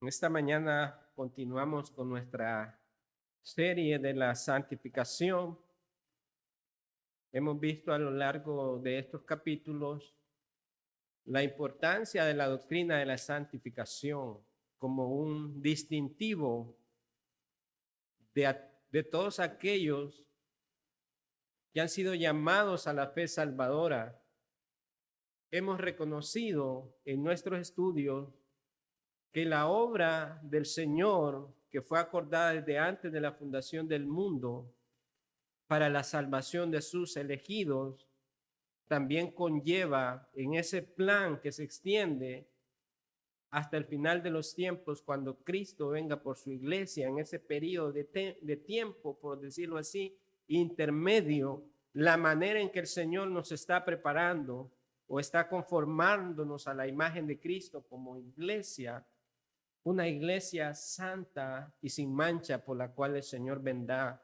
Esta mañana continuamos con nuestra serie de la santificación. Hemos visto a lo largo de estos capítulos la importancia de la doctrina de la santificación como un distintivo de todos aquellos que han sido llamados a la fe salvadora. Hemos reconocido en nuestros estudios que la obra del Señor, que fue acordada desde antes de la fundación del mundo para la salvación de sus elegidos, también conlleva en ese plan que se extiende hasta el final de los tiempos, cuando Cristo venga por su iglesia, en ese periodo de tiempo, por decirlo así, intermedio, la manera en que el Señor nos está preparando o está conformándonos a la imagen de Cristo como iglesia, una iglesia santa y sin mancha, por la cual el Señor vendrá.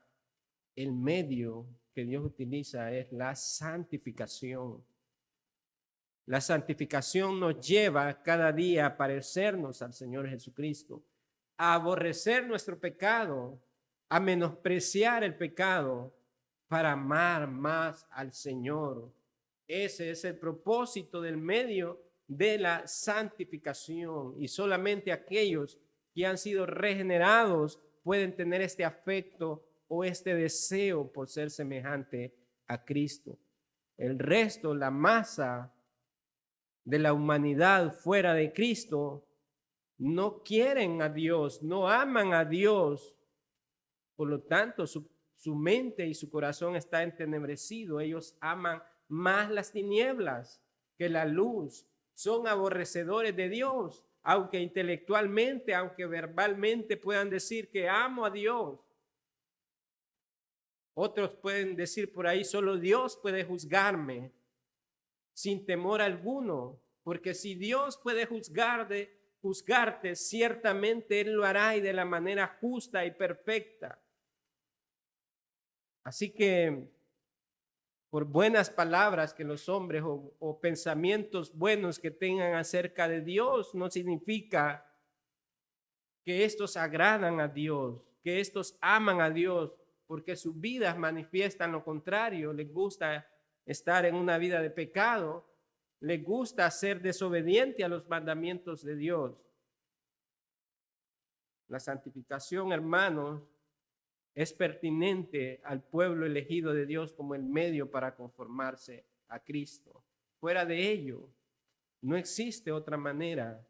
El medio que Dios utiliza es la santificación. La santificación nos lleva cada día a parecernos al Señor Jesucristo, a aborrecer nuestro pecado, a menospreciar el pecado para amar más al Señor. Ese es el propósito del medio de la santificación, y solamente aquellos que han sido regenerados pueden tener este afecto o este deseo por ser semejante a Cristo. El resto, la masa de la humanidad fuera de Cristo, no quieren a Dios, no aman a Dios. Por lo tanto, su mente y su corazón está entenebrecido. Ellos aman más las tinieblas que la luz. Son aborrecedores de Dios, aunque intelectualmente, aunque verbalmente puedan decir que amo a Dios. Otros pueden decir por ahí, solo Dios puede juzgarme sin temor alguno, porque si Dios puede juzgarte, ciertamente Él lo hará y de la manera justa y perfecta. Así que por buenas palabras que los hombres o pensamientos buenos que tengan acerca de Dios, no significa que estos agradan a Dios, que estos aman a Dios, porque sus vidas manifiestan lo contrario. Les gusta estar en una vida de pecado, les gusta ser desobediente a los mandamientos de Dios. La santificación, hermanos, es pertinente al pueblo elegido de Dios como el medio para conformarse a Cristo. Fuera de ello, no existe otra manera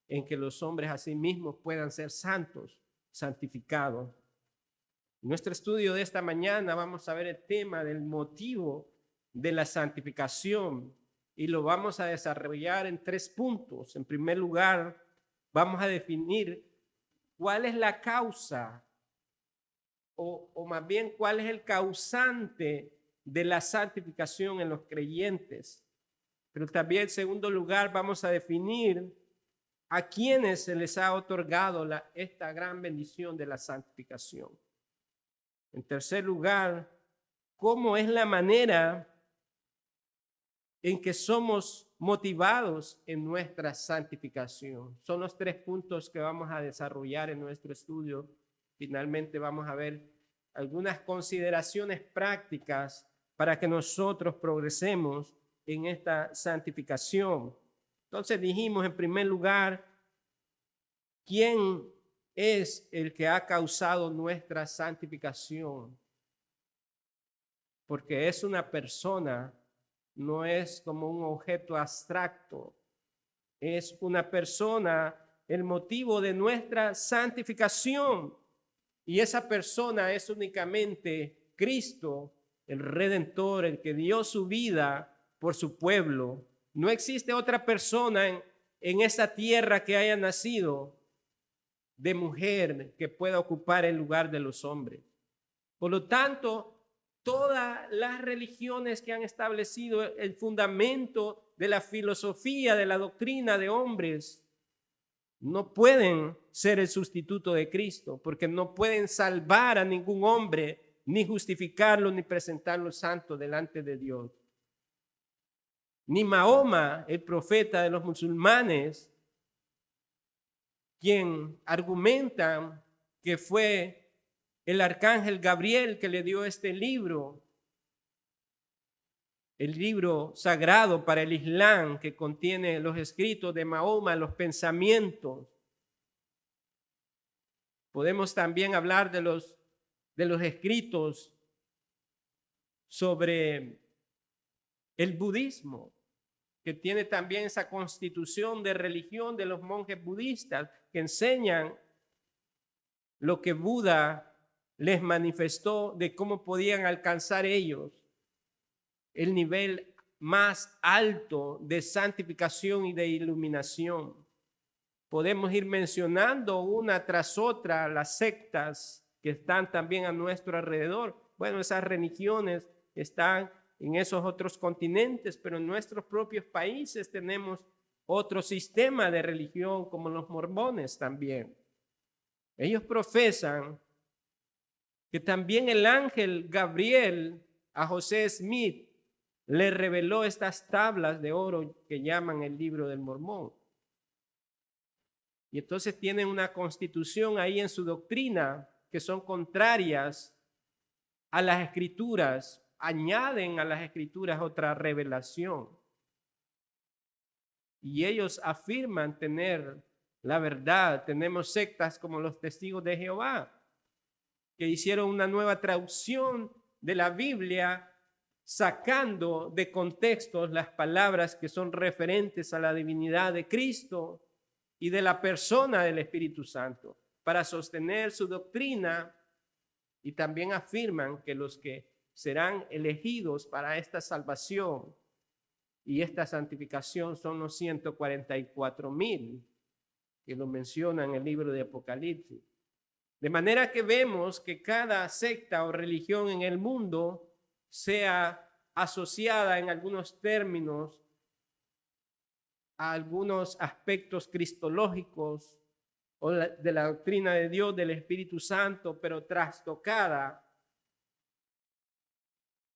en que los hombres a sí mismos puedan ser santos, santificados. En nuestro estudio de esta mañana vamos a ver el tema del motivo de la santificación y lo vamos a desarrollar en 3 puntos. En primer lugar, vamos a definir cuál es la causa o más bien cuál es el causante de la santificación en los creyentes. Pero también en segundo lugar vamos a definir a quienes se les ha otorgado esta gran bendición de la santificación. En tercer lugar, cómo es la manera en que somos motivados en nuestra santificación. Son los 3 puntos que vamos a desarrollar en nuestro estudio. Finalmente vamos a ver algunas consideraciones prácticas para que nosotros progresemos en esta santificación. Entonces dijimos en primer lugar, ¿quién es el que ha causado nuestra santificación? Porque es una persona, no es como un objeto abstracto, es una persona el motivo de nuestra santificación. Y esa persona es únicamente Cristo, el Redentor, el que dio su vida por su pueblo. No existe otra persona en esta tierra que haya nacido de mujer que pueda ocupar el lugar de los hombres. Por lo tanto, todas las religiones que han establecido el fundamento de la filosofía, de la doctrina de hombres, no pueden ser el sustituto de Cristo, porque no pueden salvar a ningún hombre, ni justificarlo, ni presentarlo santo delante de Dios. Ni Mahoma, el profeta de los musulmanes, quien argumentan que fue el arcángel Gabriel que le dio este libro, el libro sagrado para el Islam, que contiene los escritos de Mahoma, los pensamientos. Podemos también hablar de los escritos sobre el budismo, que tiene también esa constitución de religión de los monjes budistas que enseñan lo que Buda les manifestó de cómo podían alcanzar ellos el nivel más alto de santificación y de iluminación. Podemos ir mencionando una tras otra las sectas que están también a nuestro alrededor. Bueno, esas religiones están en esos otros continentes, pero en nuestros propios países tenemos otro sistema de religión como los mormones también. Ellos profesan que también el ángel Gabriel a José Smith le reveló estas tablas de oro que llaman el Libro del Mormón. Y entonces tienen una constitución ahí en su doctrina que son contrarias a las escrituras, añaden a las escrituras otra revelación. Y ellos afirman tener la verdad. Tenemos sectas como los Testigos de Jehová, que hicieron una nueva traducción de la Biblia, sacando de contexto las palabras que son referentes a la divinidad de Cristo y de la persona del Espíritu Santo, para sostener su doctrina. Y también afirman que los que serán elegidos para esta salvación y esta santificación son los 144,000, que lo menciona en el libro de Apocalipsis. De manera que vemos que cada secta o religión en el mundo sea asociada en algunos términos a algunos aspectos cristológicos o de la doctrina de Dios, del Espíritu Santo, pero trastocada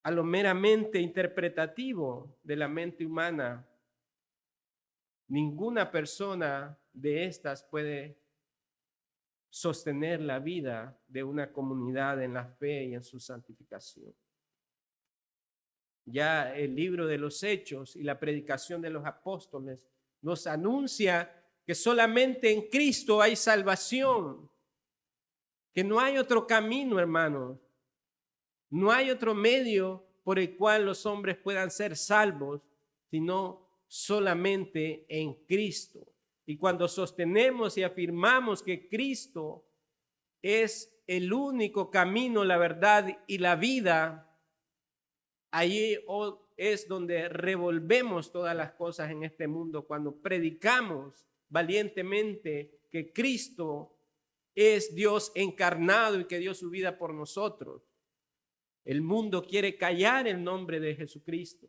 a lo meramente interpretativo de la mente humana. Ninguna persona de estas puede sostener la vida de una comunidad en la fe y en su santificación. Ya el libro de los Hechos y la predicación de los apóstoles nos anuncia que solamente en Cristo hay salvación, que no hay otro camino, hermanos. No hay otro medio por el cual los hombres puedan ser salvos, sino solamente en Cristo. Y cuando sostenemos y afirmamos que Cristo es el único camino, la verdad y la vida, ahí es donde revolvemos todas las cosas en este mundo, cuando predicamos valientemente que Cristo es Dios encarnado y que dio su vida por nosotros. El mundo quiere callar el nombre de Jesucristo.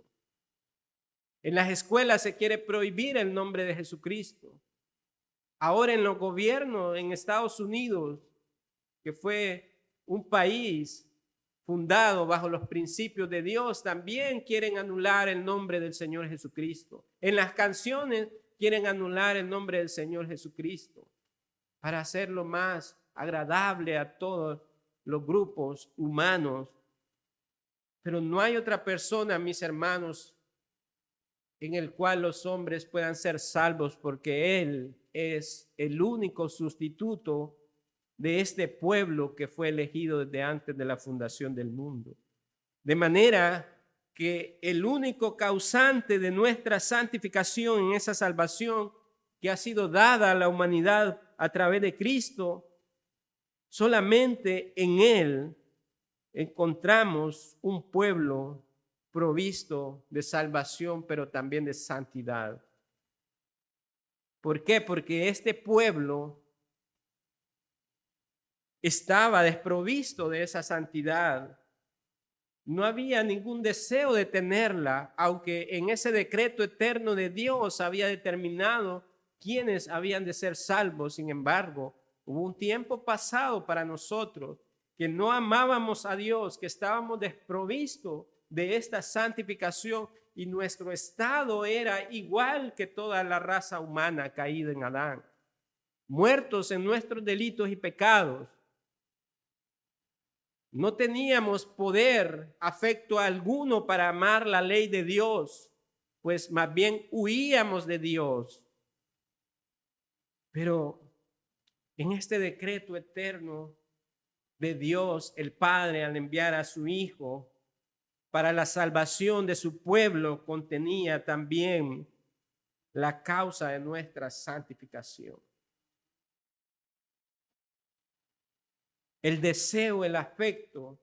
En las escuelas se quiere prohibir el nombre de Jesucristo. Ahora en los gobiernos en Estados Unidos, que fue un país fundado bajo los principios de Dios, también quieren anular el nombre del Señor Jesucristo. En las canciones quieren anular el nombre del Señor Jesucristo para hacerlo más agradable a todos los grupos humanos. Pero no hay otra persona, mis hermanos, en el cual los hombres puedan ser salvos, porque Él es el único sustituto de este pueblo que fue elegido desde antes de la fundación del mundo. De manera que el único causante de nuestra santificación en esa salvación que ha sido dada a la humanidad a través de Cristo, solamente en Él encontramos un pueblo provisto de salvación, pero también de santidad. ¿Por qué? Porque este pueblo estaba desprovisto de esa santidad. No había ningún deseo de tenerla, aunque en ese decreto eterno de Dios había determinado quiénes habían de ser salvos. Sin embargo, hubo un tiempo pasado para nosotros que no amábamos a Dios, que estábamos desprovistos de esta santificación y nuestro estado era igual que toda la raza humana caída en Adán. muertos en nuestros delitos y pecados. No teníamos poder, afecto alguno para amar la ley de Dios, pues más bien huíamos de Dios. Pero en este decreto eterno de Dios, el Padre, al enviar a su Hijo para la salvación de su pueblo, contenía también la causa de nuestra santificación. El deseo, el afecto,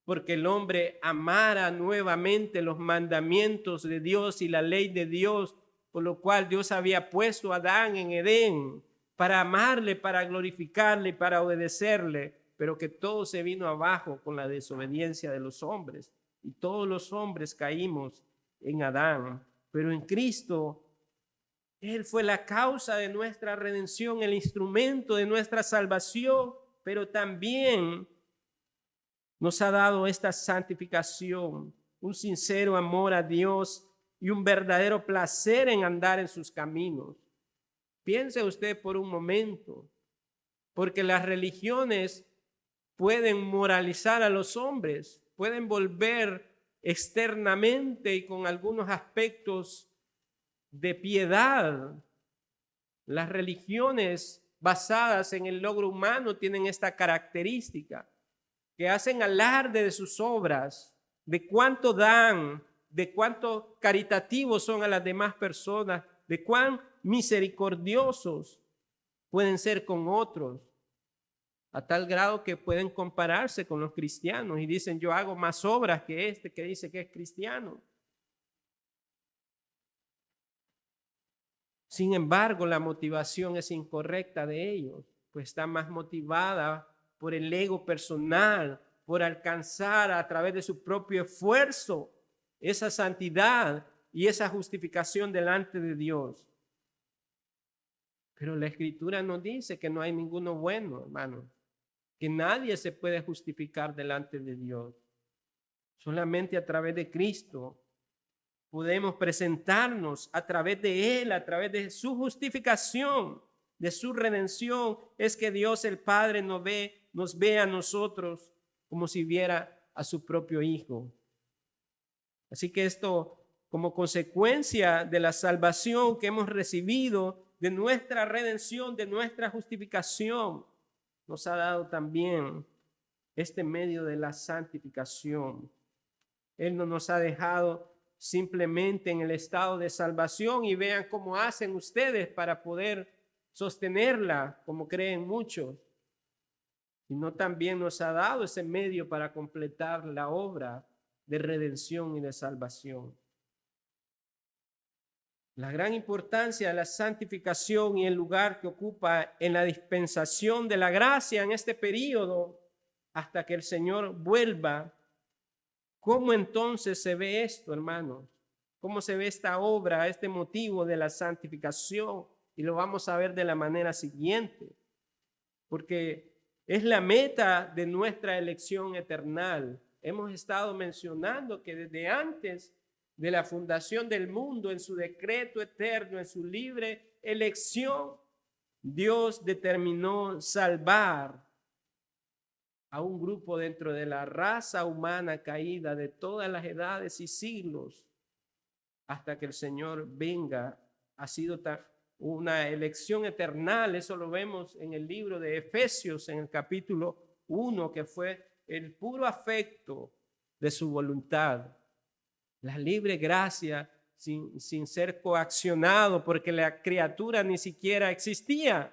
porque el hombre amara nuevamente los mandamientos de Dios y la ley de Dios, por lo cual Dios había puesto a Adán en Edén para amarle, para glorificarle, para obedecerle, pero que todo se vino abajo con la desobediencia de los hombres. Y todos los hombres caímos en Adán, pero en Cristo, Él fue la causa de nuestra redención, el instrumento de nuestra salvación, pero también nos ha dado esta santificación, un sincero amor a Dios y un verdadero placer en andar en sus caminos. Piense usted por un momento, porque las religiones pueden moralizar a los hombres, pueden volver externamente y con algunos aspectos de piedad. Las religiones basadas en el logro humano tienen esta característica, que hacen alarde de sus obras, de cuánto dan, de cuánto caritativos son a las demás personas, de cuán misericordiosos pueden ser con otros, a tal grado que pueden compararse con los cristianos y dicen, yo hago más obras que este que dice que es cristiano. Sin embargo, la motivación es incorrecta de ellos, pues está más motivada por el ego personal, por alcanzar a través de su propio esfuerzo esa santidad y esa justificación delante de Dios. Pero la Escritura nos dice que no hay ninguno bueno, hermano, que nadie se puede justificar delante de Dios. Solamente a través de Cristo podemos presentarnos, a través de Él, a través de su justificación, de su redención, es que Dios el Padre nos ve a nosotros como si viera a su propio Hijo. Así que esto, como consecuencia de la salvación que hemos recibido, de nuestra redención, de nuestra justificación, nos ha dado también este medio de la santificación. Él no nos ha dejado simplemente en el estado de salvación y vean cómo hacen ustedes para poder sostenerla, como creen muchos, sino también nos ha dado ese medio para completar la obra de redención y de salvación. La gran importancia de la santificación y el lugar que ocupa en la dispensación de la gracia en este periodo hasta que el Señor vuelva. ¿Cómo entonces se ve esto, hermanos? ¿Cómo se ve esta obra, este motivo de la santificación? Y lo vamos a ver de la manera siguiente, porque es la meta de nuestra elección eterna. Hemos estado mencionando que desde antes de la fundación del mundo, en su decreto eterno, en su libre elección, Dios determinó salvar a un grupo dentro de la raza humana caída de todas las edades y siglos hasta que el Señor venga. Ha sido una elección eterna. Eso lo vemos en el libro de Efesios, en el capítulo 1, que fue el puro afecto de su voluntad. La libre gracia sin ser coaccionado, porque la criatura ni siquiera existía.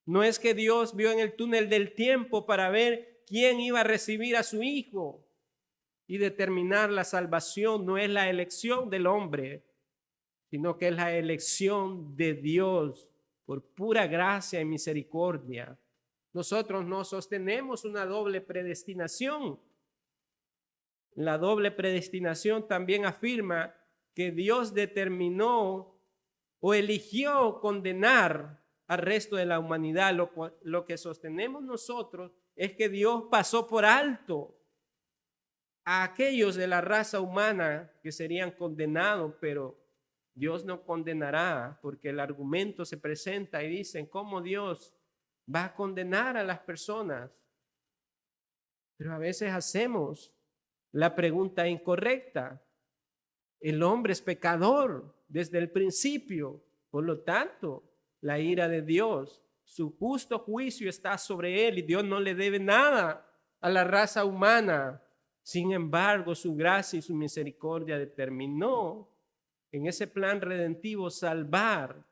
No es que Dios vio en el túnel del tiempo para ver quién iba a recibir a su Hijo y determinar la salvación. No es la elección del hombre, sino que es la elección de Dios por pura gracia y misericordia. Nosotros no sostenemos una doble predestinación. La doble predestinación también afirma que Dios determinó o eligió condenar al resto de la humanidad. Lo que sostenemos nosotros es que Dios pasó por alto a aquellos de la raza humana que serían condenados, pero Dios no condenará, porque el argumento se presenta y dicen, ¿cómo Dios va a condenar a las personas? Pero a veces hacemos la pregunta incorrecta. El hombre es pecador desde el principio, por lo tanto, la ira de Dios, su justo juicio está sobre él y Dios no le debe nada a la raza humana. Sin embargo, su gracia y su misericordia determinó en ese plan redentivo salvar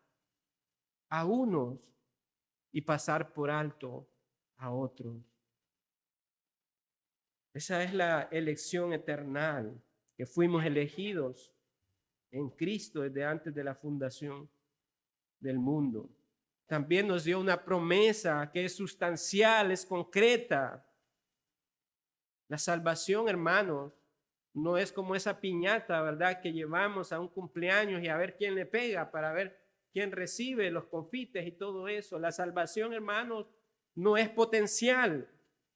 a unos y pasar por alto a otros. Esa es la elección eterna, que fuimos elegidos en Cristo desde antes de la fundación del mundo. También nos dio una promesa que es sustancial, es concreta. La salvación, hermanos, no es como esa piñata, ¿verdad?, que llevamos a un cumpleaños y a ver quién le pega para ver quién recibe los confites y todo eso. La salvación, hermanos, no es potencial,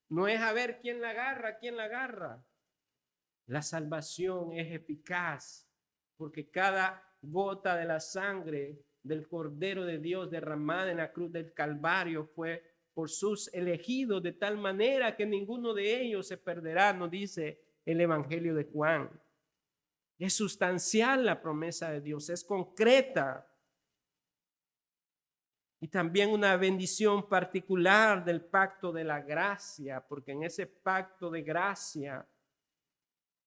no es a ver quién la agarra, quién la agarra. La salvación es eficaz porque cada gota de la sangre del Cordero de Dios derramada en la cruz del Calvario fue por sus elegidos de tal manera que ninguno de ellos se perderá, nos dice el Evangelio de Juan. Es sustancial la promesa de Dios, es concreta. Y también una bendición particular del pacto de la gracia, porque en ese pacto de gracia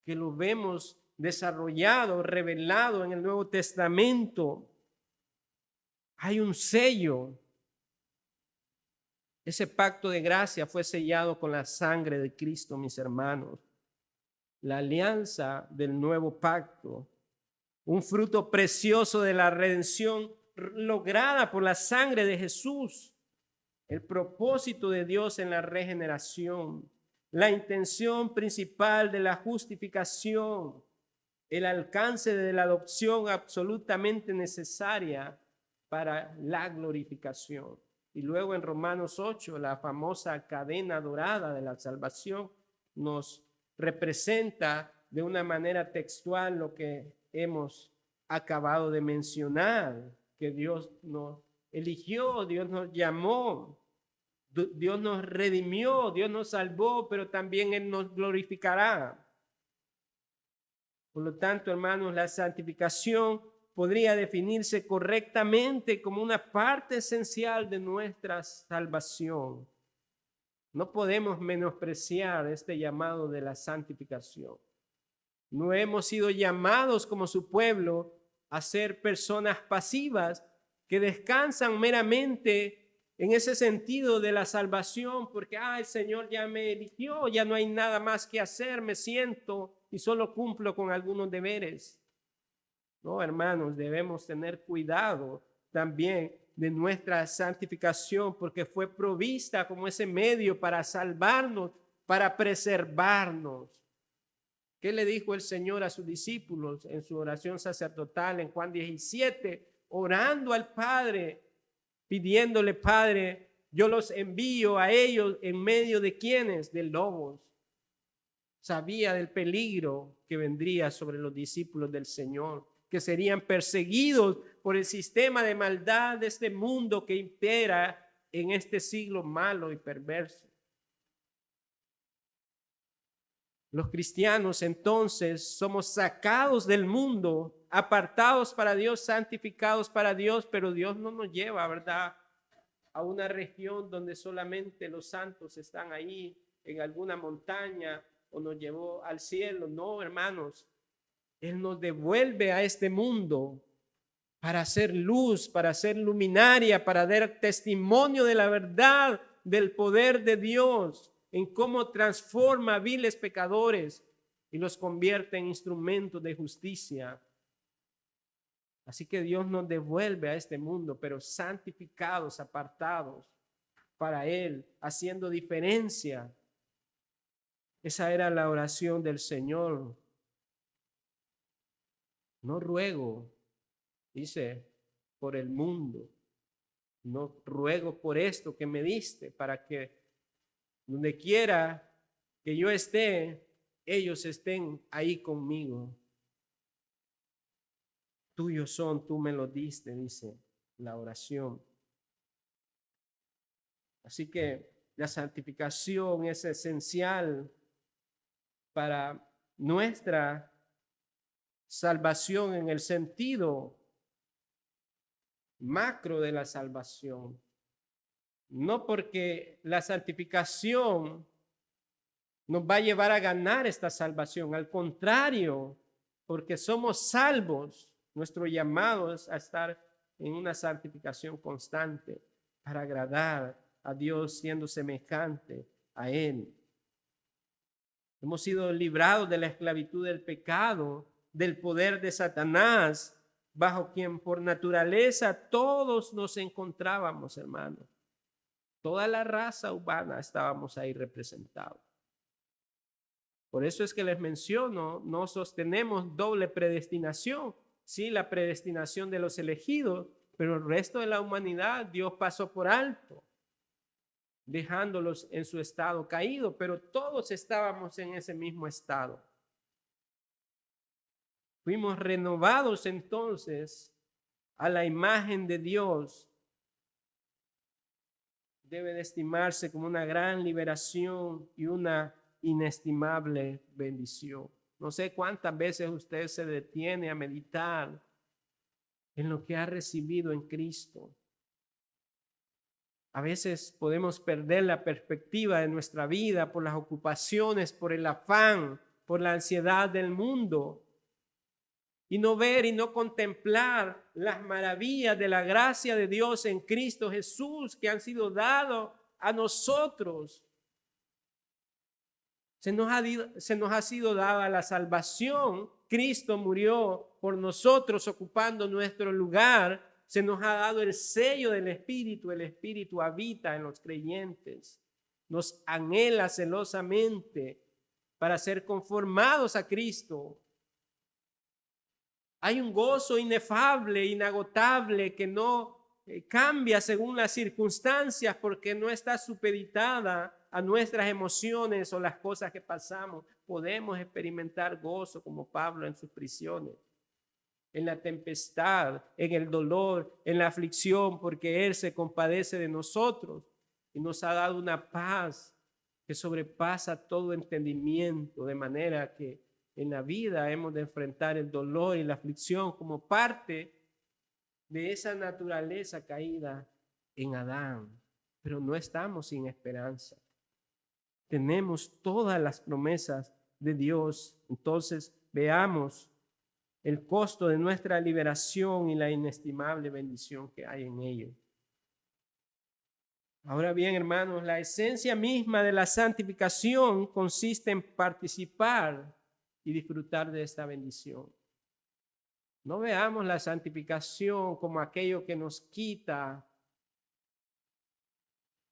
que lo vemos desarrollado, revelado en el Nuevo Testamento, hay un sello. Ese pacto de gracia fue sellado con la sangre de Cristo, mis hermanos. La alianza del nuevo pacto, un fruto precioso de la redención lograda por la sangre de Jesús, el propósito de Dios en la regeneración, la intención principal de la justificación, el alcance de la adopción absolutamente necesaria para la glorificación. Y luego en Romanos 8, la famosa cadena dorada de la salvación nos representa de una manera textual lo que hemos acabado de mencionar, que Dios nos eligió, Dios nos llamó, Dios nos redimió, Dios nos salvó, pero también Él nos glorificará. Por lo tanto, hermanos, la santificación podría definirse correctamente como una parte esencial de nuestra salvación. No podemos menospreciar este llamado de la santificación. No hemos sido llamados como su pueblo a ser personas pasivas que descansan meramente en ese sentido de la salvación, porque el Señor ya me eligió, ya no hay nada más que hacer, me siento y solo cumplo con algunos deberes. No, hermanos, debemos tener cuidado también de nuestra santificación, porque fue provista como ese medio para salvarnos, para preservarnos. ¿Qué le dijo el Señor a sus discípulos en su oración sacerdotal en Juan 17? Orando al Padre, pidiéndole: Padre, yo los envío a ellos en medio de ¿quiénes? De lobos. Sabía del peligro que vendría sobre los discípulos del Señor, que serían perseguidos por el sistema de maldad de este mundo que impera en este siglo malo y perverso. Los cristianos entonces somos sacados del mundo, apartados para Dios, santificados para Dios, pero Dios no nos lleva, ¿verdad?, a una región donde solamente los santos están ahí en alguna montaña, o nos llevó al cielo. No, hermanos, Él nos devuelve a este mundo para hacer luz, para hacer luminaria, para dar testimonio de la verdad, del poder de Dios, en cómo transforma a viles pecadores y los convierte en instrumentos de justicia. Así que Dios nos devuelve a este mundo, pero santificados, apartados para Él, haciendo diferencia. Esa era la oración del Señor. No ruego, dice, por el mundo. No ruego por esto que me diste, para que donde quiera que yo esté, ellos estén ahí conmigo. tuyos son, tú me los diste, dice la oración. Así que la santificación es esencial para nuestra salvación en el sentido macro de la salvación. No porque la santificación nos va a llevar a ganar esta salvación, al contrario, porque somos salvos, nuestro llamado es a estar en una santificación constante para agradar a Dios siendo semejante a Él. Hemos sido librados de la esclavitud del pecado, del poder de Satanás, bajo quien por naturaleza todos nos encontrábamos, hermanos. Toda la raza humana estábamos ahí representados. Por eso es que les menciono, no sostenemos doble predestinación. Sí, la predestinación de los elegidos, pero el resto de la humanidad Dios pasó por alto, dejándolos en su estado caído, pero todos estábamos en ese mismo estado. Fuimos renovados entonces a la imagen de Dios. Debe de estimarse como una gran liberación y una inestimable bendición. No sé cuántas veces usted se detiene a meditar en lo que ha recibido en Cristo. A veces podemos perder la perspectiva de nuestra vida por las ocupaciones, por el afán, por la ansiedad del mundo, y no ver y no contemplar las maravillas de la gracia de Dios en Cristo Jesús que han sido dados a nosotros. Se nos ha sido dada la salvación. Cristo murió por nosotros ocupando nuestro lugar. Se nos ha dado el sello del Espíritu. El Espíritu habita en los creyentes. Nos anhela celosamente para ser conformados a Cristo. Hay un gozo inefable, inagotable, que no cambia según las circunstancias porque no está supeditada a nuestras emociones o las cosas que pasamos. Podemos experimentar gozo como Pablo en sus prisiones, en la tempestad, en el dolor, en la aflicción, porque Él se compadece de nosotros y nos ha dado una paz que sobrepasa todo entendimiento, de manera que en la vida hemos de enfrentar el dolor y la aflicción como parte de esa naturaleza caída en Adán. Pero no estamos sin esperanza. Tenemos todas las promesas de Dios. Entonces veamos el costo de nuestra liberación y la inestimable bendición que hay en ello. Ahora bien, hermanos, la esencia misma de la santificación consiste en participar y disfrutar de esta bendición. No veamos la santificación como aquello que nos quita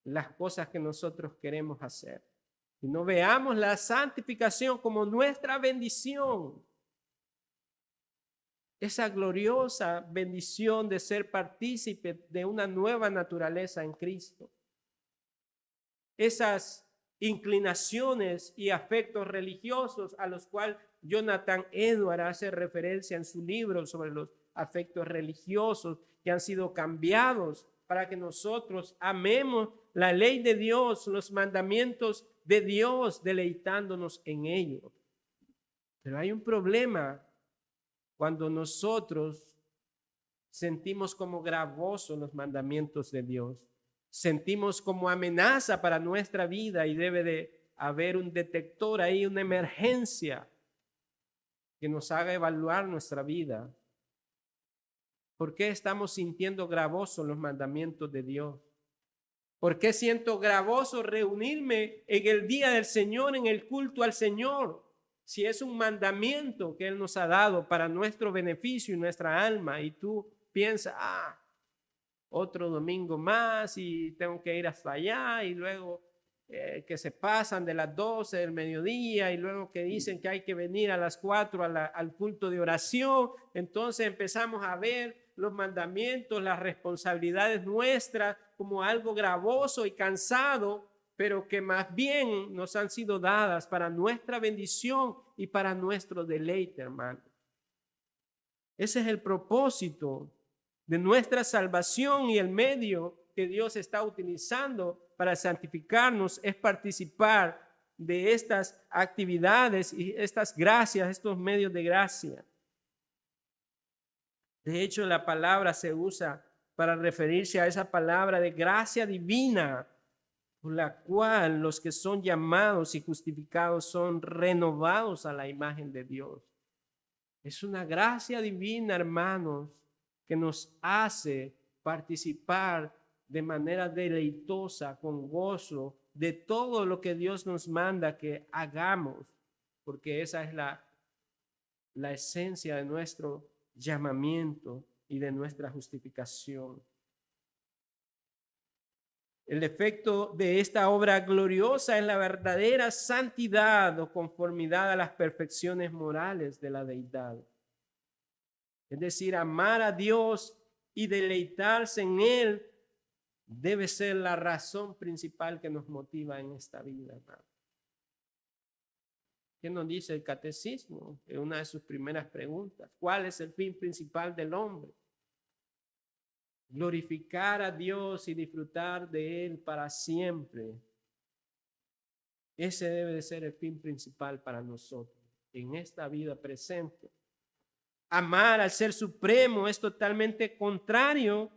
las cosas que nosotros queremos hacer. Y no veamos la santificación como nuestra bendición. Esa gloriosa bendición de ser partícipe de una nueva naturaleza en Cristo. Esas inclinaciones y afectos religiosos a los cuales Jonathan Edwards hace referencia en su libro sobre los afectos religiosos que han sido cambiados para que nosotros amemos la ley de Dios, los mandamientos de Dios, deleitándonos en ellos. Pero hay un problema cuando nosotros sentimos como gravosos los mandamientos de Dios. Sentimos como amenaza para nuestra vida y debe de haber un detector ahí, una emergencia que nos haga evaluar nuestra vida. ¿Por qué estamos sintiendo gravosos los mandamientos de Dios? ¿Por qué siento gravoso reunirme en el día del Señor, en el culto al Señor? Si es un mandamiento que Él nos ha dado para nuestro beneficio y nuestra alma, y tú piensas, otro domingo más y tengo que ir hasta allá, y luego que se pasan de las 12 del mediodía y luego que dicen que hay que venir a las 4 al culto de oración. Entonces empezamos a ver los mandamientos, las responsabilidades nuestras como algo gravoso y cansado, pero que más bien nos han sido dadas para nuestra bendición y para nuestro deleite, hermano. Ese es el propósito de nuestra salvación, y el medio que Dios está utilizando para santificarnos es participar de estas actividades y estas gracias, estos medios de gracia. De hecho, la palabra se usa para referirse a esa palabra de gracia divina, por la cual los que son llamados y justificados son renovados a la imagen de Dios. Es una gracia divina, hermanos, que nos hace participar de manera deleitosa, con gozo, de todo lo que Dios nos manda que hagamos, porque esa es la esencia de nuestro llamamiento y de nuestra justificación. El efecto de esta obra gloriosa es la verdadera santidad o conformidad a las perfecciones morales de la deidad. Es decir, amar a Dios y deleitarse en Él debe ser la razón principal que nos motiva en esta vida, hermano. ¿Qué nos dice el catecismo? Es una de sus primeras preguntas. ¿Cuál es el fin principal del hombre? Glorificar a Dios y disfrutar de Él para siempre. Ese debe de ser el fin principal para nosotros en esta vida presente. Amar al Ser Supremo es totalmente contrario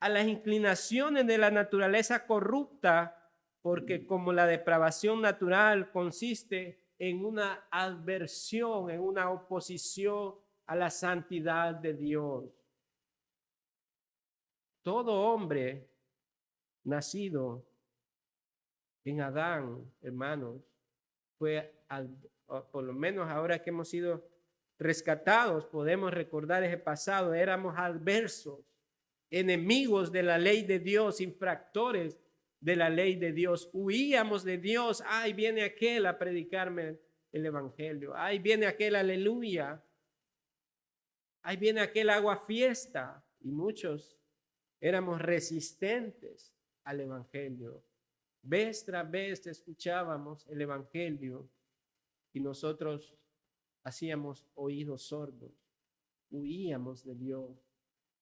a las inclinaciones de la naturaleza corrupta, porque como la depravación natural consiste en una adversión, en una oposición a la santidad de Dios. Todo hombre nacido en Adán, hermanos, por lo menos ahora que hemos sido rescatados, podemos recordar ese pasado, éramos adversos, enemigos de la ley de Dios, infractores de la ley de Dios, huíamos de Dios. Ay, viene aquel a predicarme el evangelio, ay, viene aquel, aleluya, ay, viene aquel agua fiesta, y muchos éramos resistentes al evangelio. Vez tras vez escuchábamos el evangelio y nosotros hacíamos oídos sordos, huíamos de Dios.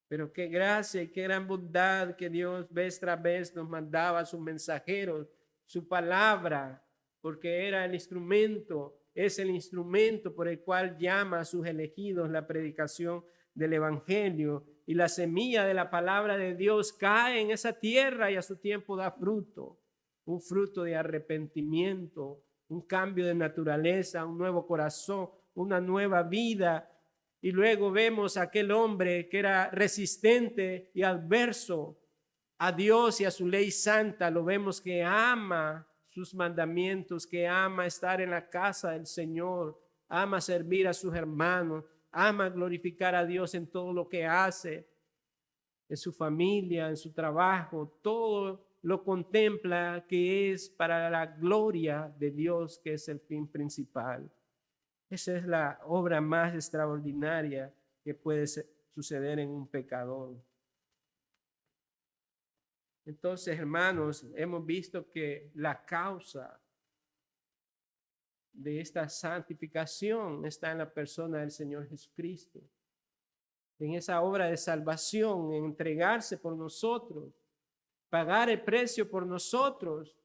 Pero qué gracia y qué gran bondad que Dios vez tras vez nos mandaba a sus mensajeros, su palabra, porque era el instrumento, es el instrumento por el cual llama a sus elegidos la predicación del evangelio, y la semilla de la palabra de Dios cae en esa tierra y a su tiempo da fruto, un fruto de arrepentimiento, un cambio de naturaleza, un nuevo corazón, una nueva vida. Y luego vemos a aquel hombre que era resistente y adverso a Dios y a su ley santa. Lo vemos que ama sus mandamientos, que ama estar en la casa del Señor, ama servir a sus hermanos, ama glorificar a Dios en todo lo que hace, en su familia, en su trabajo. Todo lo contempla que es para la gloria de Dios, que es el fin principal. Esa es la obra más extraordinaria que puede suceder en un pecador. Entonces, hermanos, hemos visto que la causa de esta santificación está en la persona del Señor Jesucristo, en esa obra de salvación, en entregarse por nosotros, pagar el precio por nosotros.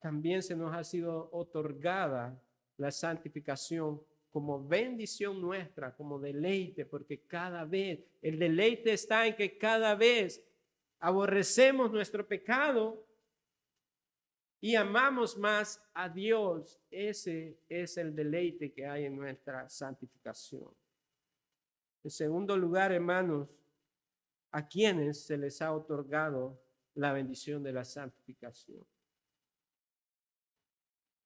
También se nos ha sido otorgada la santificación como bendición nuestra, como deleite, porque cada vez, el deleite está en que cada vez aborrecemos nuestro pecado y amamos más a Dios. Ese es el deleite que hay en nuestra santificación. En segundo lugar, hermanos, a quienes se les ha otorgado la bendición de la santificación.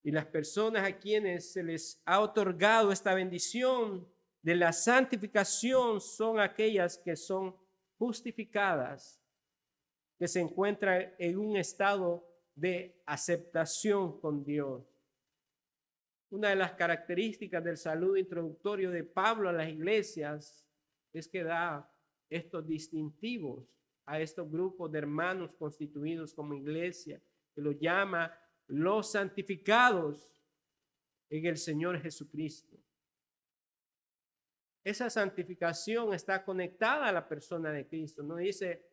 Y las personas a quienes se les ha otorgado esta bendición de la santificación son aquellas que son justificadas, que se encuentran en un estado de aceptación con Dios. Una de las características del saludo introductorio de Pablo a las iglesias es que da estos distintivos a estos grupos de hermanos constituidos como iglesia, que los llama los santificados en el Señor Jesucristo. esa santificación está conectada a la persona de Cristo. No dice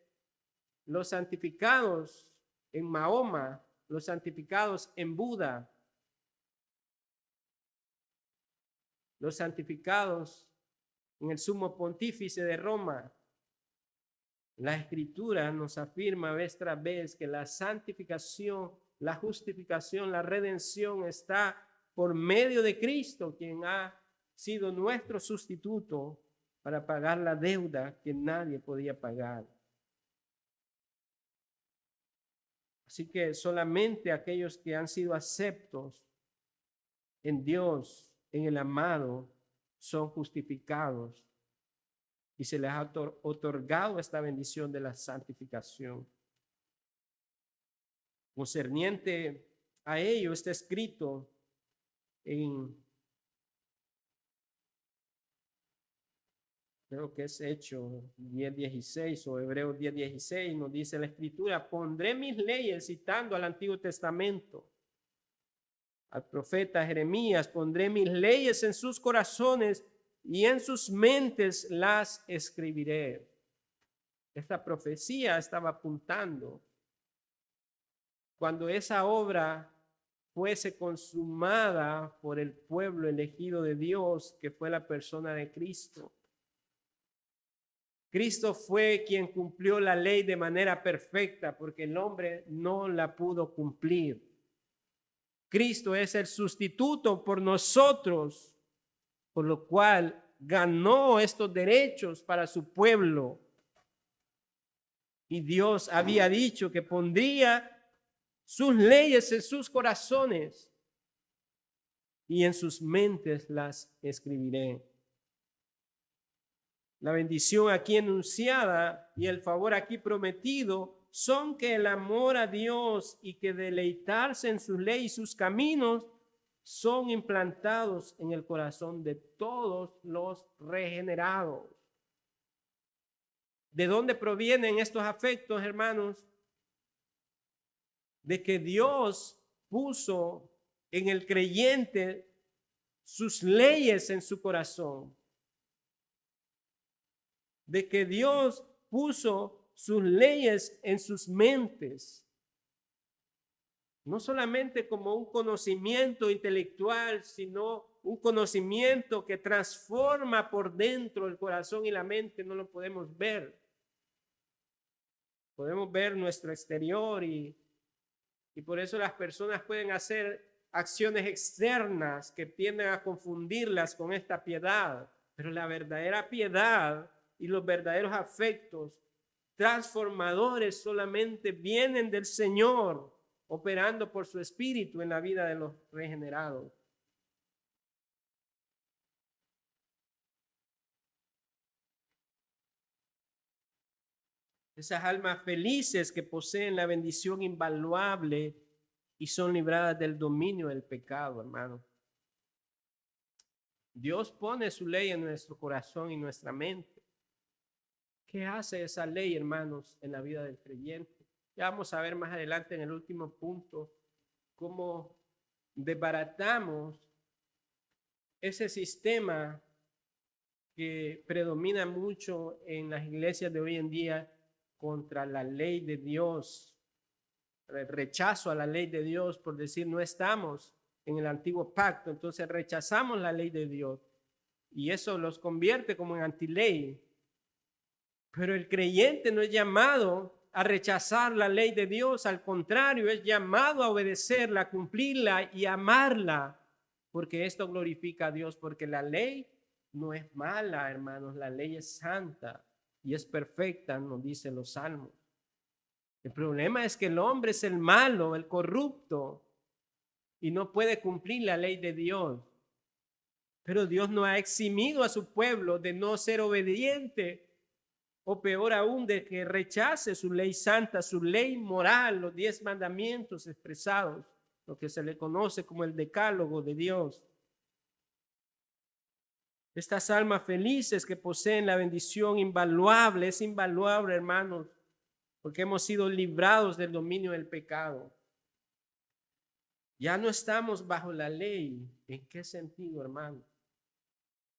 los santificados en Mahoma, los santificados en Buda, los santificados en el sumo pontífice de Roma. La Escritura nos afirma vez tras vez que la santificación, la justificación, la redención está por medio de Cristo, quien ha sido nuestro sustituto para pagar la deuda que nadie podía pagar. Así que solamente aquellos que han sido aceptos en Dios, en el amado, son justificados y se les ha otorgado esta bendición de la santificación. Concerniente a ello está escrito en, creo que es Hechos 10:16 o Hebreos 10:16, nos dice la Escritura: pondré mis leyes, citando al Antiguo Testamento, al profeta Jeremías, pondré mis leyes en sus corazones y en sus mentes las escribiré. Esta profecía estaba apuntando cuando esa obra fuese consumada por el pueblo elegido de Dios, que fue la persona de Cristo. Cristo fue quien cumplió la ley de manera perfecta, porque el hombre no la pudo cumplir. Cristo es el sustituto por nosotros, por lo cual ganó estos derechos para su pueblo. Y Dios había dicho que pondría sus leyes en sus corazones y en sus mentes las escribiré. La bendición aquí enunciada y el favor aquí prometido son que el amor a Dios y que deleitarse en su ley y sus caminos son implantados en el corazón de todos los regenerados. ¿De dónde provienen estos afectos, hermanos? De que Dios puso en el creyente sus leyes en su corazón. De que Dios puso sus leyes en sus mentes. No solamente como un conocimiento intelectual, sino un conocimiento que transforma por dentro el corazón y la mente. No lo podemos ver. Podemos ver nuestro exterior y por eso las personas pueden hacer acciones externas que tienden a confundirlas con esta piedad. Pero la verdadera piedad y los verdaderos afectos transformadores solamente vienen del Señor, operando por su Espíritu en la vida de los regenerados. Esas almas felices que poseen la bendición invaluable y son libradas del dominio del pecado, hermano. Dios pone su ley en nuestro corazón y nuestra mente. ¿Qué hace esa ley, hermanos, en la vida del creyente? Ya vamos a ver más adelante en el último punto cómo desbaratamos ese sistema que predomina mucho en las iglesias de hoy en día contra la ley de Dios, el rechazo a la ley de Dios por decir no estamos en el antiguo pacto, entonces rechazamos la ley de Dios y eso los convierte como en antiley. Pero el creyente no es llamado a rechazar la ley de Dios, al contrario, es llamado a obedecerla, a cumplirla y amarla, porque esto glorifica a Dios, porque la ley no es mala, hermanos, la ley es santa y es perfecta, nos dicen los salmos. El problema es que el hombre es el malo, el corrupto, y no puede cumplir la ley de Dios. Pero Dios no ha eximido a su pueblo de no ser obediente, o peor aún, de que rechace su ley santa, su ley moral, los 10 mandamientos expresados, lo que se le conoce como el decálogo de Dios. Estas almas felices que poseen la bendición invaluable, es invaluable, hermanos, porque hemos sido librados del dominio del pecado. Ya no estamos bajo la ley. ¿En qué sentido, hermano?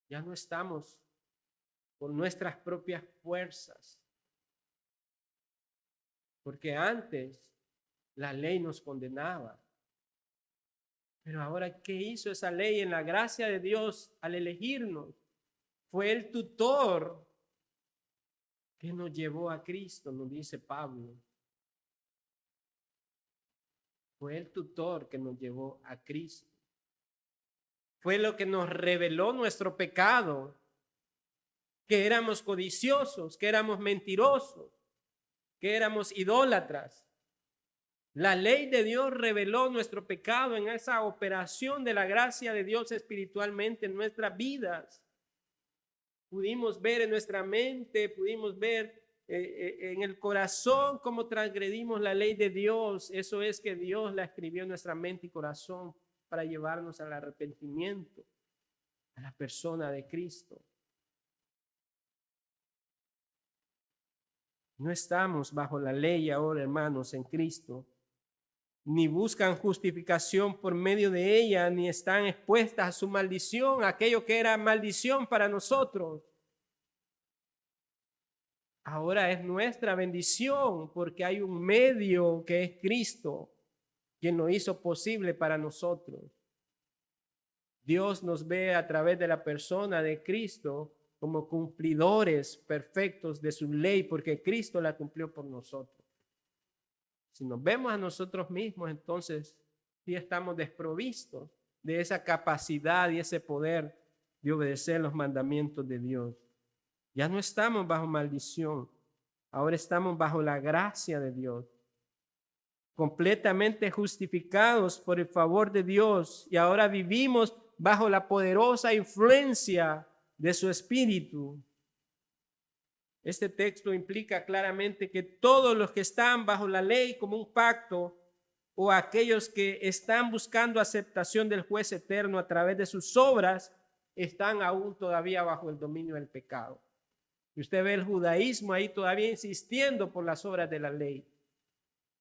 Ya no estamos por nuestras propias fuerzas. Porque antes la ley nos condenaba. Pero ahora, ¿qué hizo esa ley en la gracia de Dios al elegirnos? Fue el tutor que nos llevó a Cristo, nos dice Pablo. Fue el tutor que nos llevó a Cristo. Fue lo que nos reveló nuestro pecado, que éramos codiciosos, que éramos mentirosos, que éramos idólatras. La ley de Dios reveló nuestro pecado en esa operación de la gracia de Dios espiritualmente en nuestras vidas. Pudimos ver en nuestra mente, pudimos ver en el corazón cómo transgredimos la ley de Dios. Eso es que Dios la escribió en nuestra mente y corazón para llevarnos al arrepentimiento, a la persona de Cristo. No estamos bajo la ley ahora, hermanos, en Cristo. Ni buscan justificación por medio de ella, ni están expuestas a su maldición, aquello que era maldición para nosotros. Ahora es nuestra bendición porque hay un medio que es Cristo, quien lo hizo posible para nosotros. Dios nos ve a través de la persona de Cristo como cumplidores perfectos de su ley, porque Cristo la cumplió por nosotros. Si nos vemos a nosotros mismos, entonces sí estamos desprovistos de esa capacidad y ese poder de obedecer los mandamientos de Dios. Ya no estamos bajo maldición, ahora estamos bajo la gracia de Dios, completamente justificados por el favor de Dios, y ahora vivimos bajo la poderosa influencia de su Espíritu. Este texto implica claramente que todos los que están bajo la ley como un pacto, o aquellos que están buscando aceptación del juez eterno a través de sus obras, están aún todavía bajo el dominio del pecado. Y usted ve el judaísmo ahí todavía insistiendo por las obras de la ley.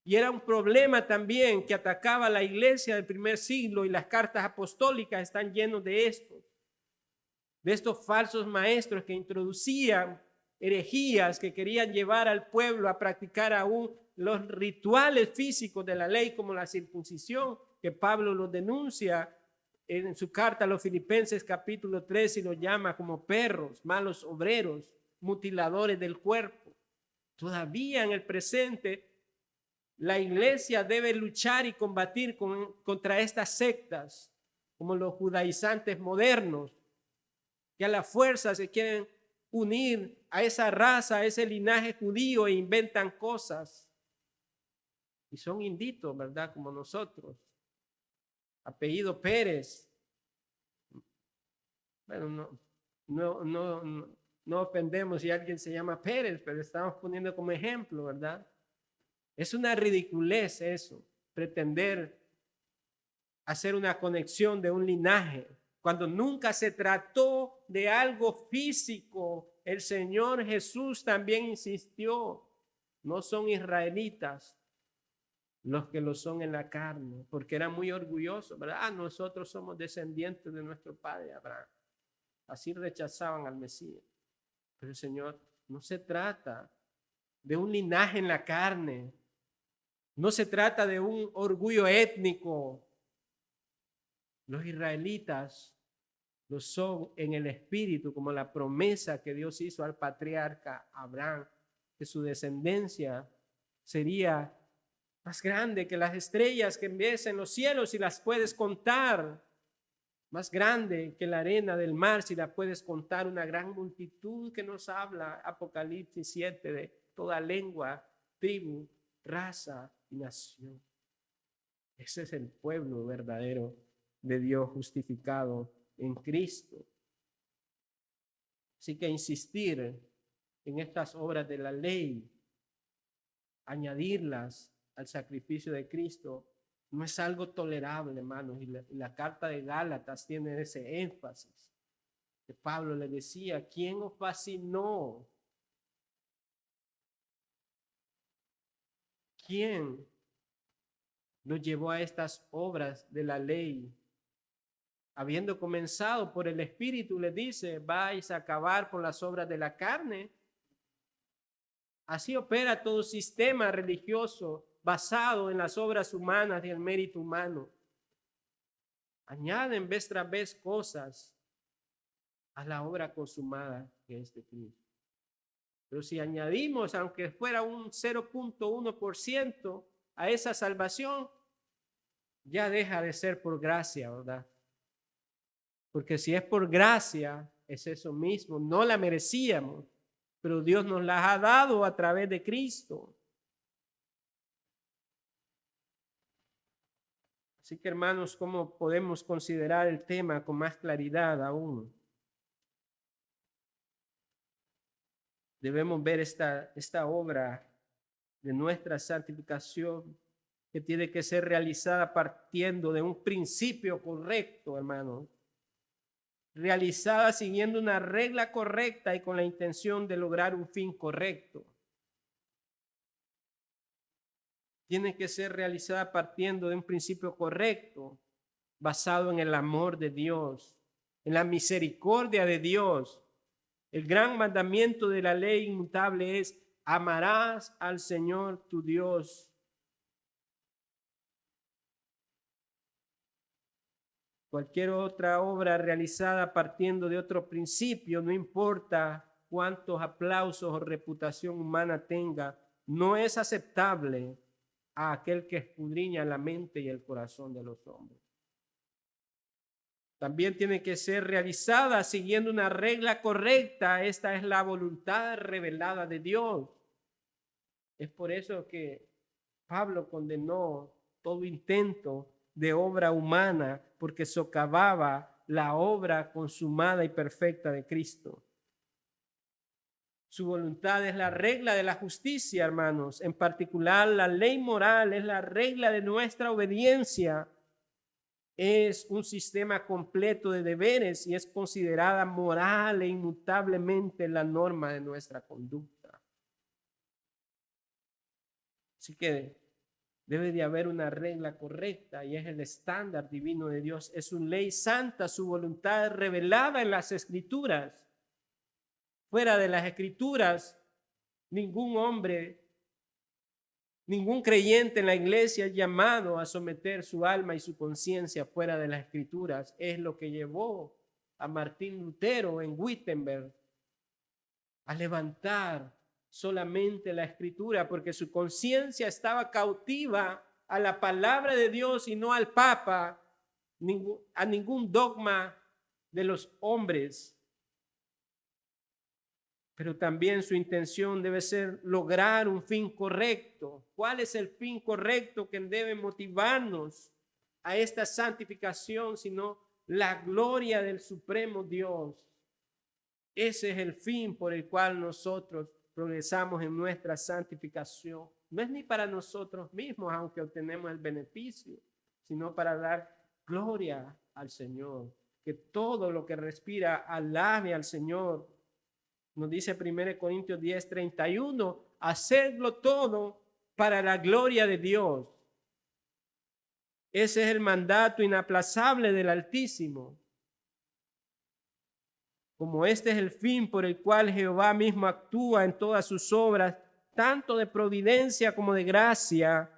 Y era un problema también que atacaba a la iglesia del primer siglo, y las cartas apostólicas están llenas de estos falsos maestros que introducían herejías, que querían llevar al pueblo a practicar aún los rituales físicos de la ley, como la circuncisión, que Pablo lo denuncia en su carta a los Filipenses capítulo 3 y lo llama como perros, malos obreros, mutiladores del cuerpo. Todavía en el presente la iglesia debe luchar y combatir contra estas sectas, como los judaizantes modernos, que a la fuerza se quieren unir a esa raza, a ese linaje judío, e inventan cosas. Y son inditos, ¿verdad? Como nosotros. Apellido Pérez. Bueno, no ofendemos si alguien se llama Pérez, pero estamos poniendo como ejemplo, ¿verdad? Es una ridiculez eso, pretender hacer una conexión de un linaje, cuando nunca se trató de algo físico. El Señor Jesús también insistió, no son israelitas los que lo son en la carne, porque eran muy orgullosos, ¿verdad? Nosotros somos descendientes de nuestro padre Abraham. Así rechazaban al Mesías. Pero el Señor, no se trata de un linaje en la carne, no se trata de un orgullo étnico. Los israelitas lo son en el espíritu, como la promesa que Dios hizo al patriarca Abraham, que su descendencia sería más grande que las estrellas que ves en los cielos si las puedes contar, más grande que la arena del mar si la puedes contar, una gran multitud que nos habla Apocalipsis 7 de toda lengua, tribu, raza y nación. Ese es el pueblo verdadero de Dios justificado en Cristo. Así que insistir en estas obras de la ley, añadirlas al sacrificio de Cristo, no es algo tolerable, hermanos. Y la carta de Gálatas tiene ese énfasis. Que Pablo le decía, ¿quién os fascinó? ¿Quién nos llevó a estas obras de la ley? habiendo comenzado por el Espíritu, les dice, vais a acabar por las obras de la carne. Así opera todo sistema religioso basado en las obras humanas y el mérito humano. Añaden vez tras vez cosas a la obra consumada que es de Cristo. Pero si añadimos, aunque fuera un 0.1% a esa salvación, ya deja de ser por gracia, ¿verdad? Porque si es por gracia, es eso mismo, no la merecíamos, pero Dios nos la ha dado a través de Cristo. Así que, hermanos, ¿cómo podemos considerar el tema con más claridad aún? Debemos ver esta obra de nuestra santificación que tiene que ser realizada partiendo de un principio correcto, hermanos. Realizada siguiendo una regla correcta y con la intención de lograr un fin correcto. Tiene que ser realizada partiendo de un principio correcto, basado en el amor de Dios, en la misericordia de Dios. El gran mandamiento de la ley inmutable es: amarás al Señor tu Dios. Cualquier otra obra realizada partiendo de otro principio, no importa cuántos aplausos o reputación humana tenga, no es aceptable a aquel que escudriña la mente y el corazón de los hombres. También tiene que ser realizada siguiendo una regla correcta. Esta es la voluntad revelada de Dios. Es por eso que Pablo condenó todo intento de obra humana, porque socavaba la obra consumada y perfecta de Cristo. Su voluntad es la regla de la justicia, hermanos. En particular, la ley moral es la regla de nuestra obediencia. Es un sistema completo de deberes y es considerada moral e inmutablemente la norma de nuestra conducta. Así que debe de haber una regla correcta y es el estándar divino de Dios. Es su ley santa, su voluntad revelada en las Escrituras. Fuera de las Escrituras, ningún hombre, ningún creyente en la iglesia es llamado a someter su alma y su conciencia fuera de las Escrituras. Es lo que llevó a Martín Lutero en Wittenberg a levantar solamente la Escritura, porque su conciencia estaba cautiva a la palabra de Dios y no al Papa, a ningún dogma de los hombres. Pero también su intención debe ser lograr un fin correcto. ¿Cuál es el fin correcto que debe motivarnos a esta santificación, sino la gloria del Supremo Dios? Ese es el fin por el cual nosotros progresamos en nuestra santificación. No es ni para nosotros mismos, aunque obtenemos el beneficio, sino para dar gloria al Señor. Que todo lo que respira alabe al Señor. Nos dice 1 Corintios 10:31, hacerlo todo para la gloria de Dios. Ese es el mandato inaplazable del Altísimo. Como este es el fin por el cual Jehová mismo actúa en todas sus obras, tanto de providencia como de gracia,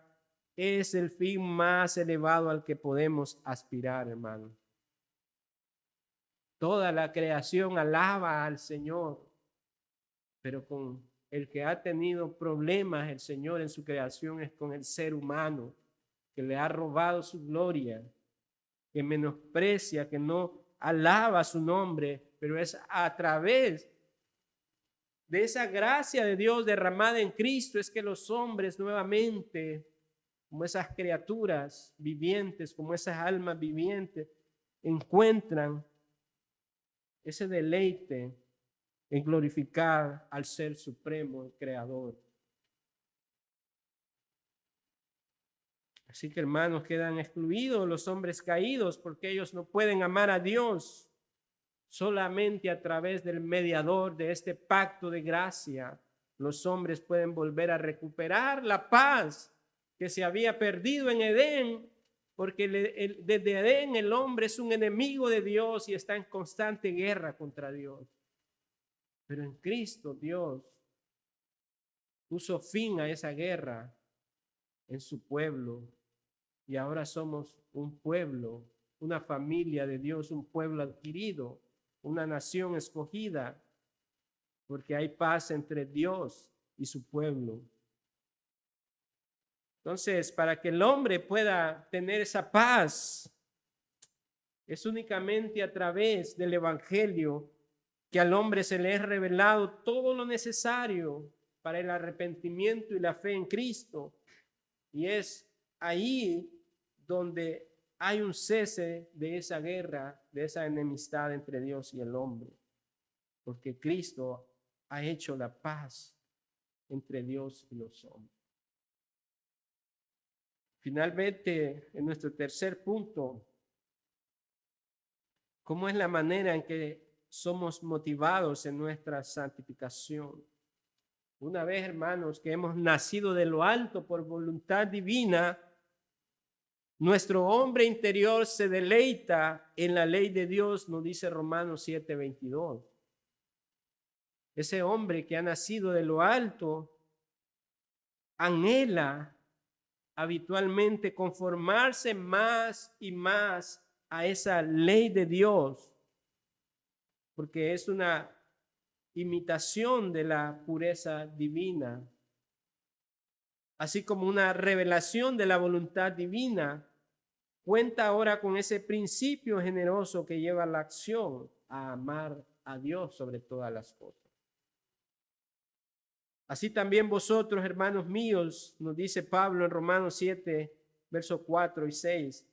es el fin más elevado al que podemos aspirar, hermano. Toda la creación alaba al Señor, pero con el que ha tenido problemas el Señor en su creación es con el ser humano, que le ha robado su gloria, que menosprecia, que no alaba su nombre, pero es a través de esa gracia de Dios derramada en Cristo es que los hombres nuevamente, como esas criaturas vivientes, como esas almas vivientes, encuentran ese deleite en glorificar al Ser Supremo, el Creador. Así que, hermanos, quedan excluidos los hombres caídos porque ellos no pueden amar a Dios solamente a través del mediador de este pacto de gracia. Los hombres pueden volver a recuperar la paz que se había perdido en Edén porque desde Edén el hombre es un enemigo de Dios y está en constante guerra contra Dios. Pero en Cristo Dios puso fin a esa guerra en su pueblo y ahora somos un pueblo, una familia de Dios, un pueblo adquirido, una nación escogida, porque hay paz entre Dios y su pueblo. Entonces, para que el hombre pueda tener esa paz, es únicamente a través del evangelio que al hombre se le es revelado todo lo necesario para el arrepentimiento y la fe en Cristo. Y es ahí donde hay un cese de esa guerra, de esa enemistad entre Dios y el hombre, porque Cristo ha hecho la paz entre Dios y los hombres. Finalmente, en nuestro tercer punto, ¿cómo es la manera en que somos motivados en nuestra santificación? Una vez, hermanos, que hemos nacido de lo alto por voluntad divina, nuestro hombre interior se deleita en la ley de Dios, nos dice Romanos 7:22. Ese hombre que ha nacido de lo alto anhela habitualmente conformarse más y más a esa ley de Dios, porque es una imitación de la pureza divina, así como una revelación de la voluntad divina. Cuenta ahora con ese principio generoso que lleva a la acción, a amar a Dios sobre todas las cosas. Así también vosotros, hermanos míos, nos dice Pablo en Romanos 7, versos 4 y 6.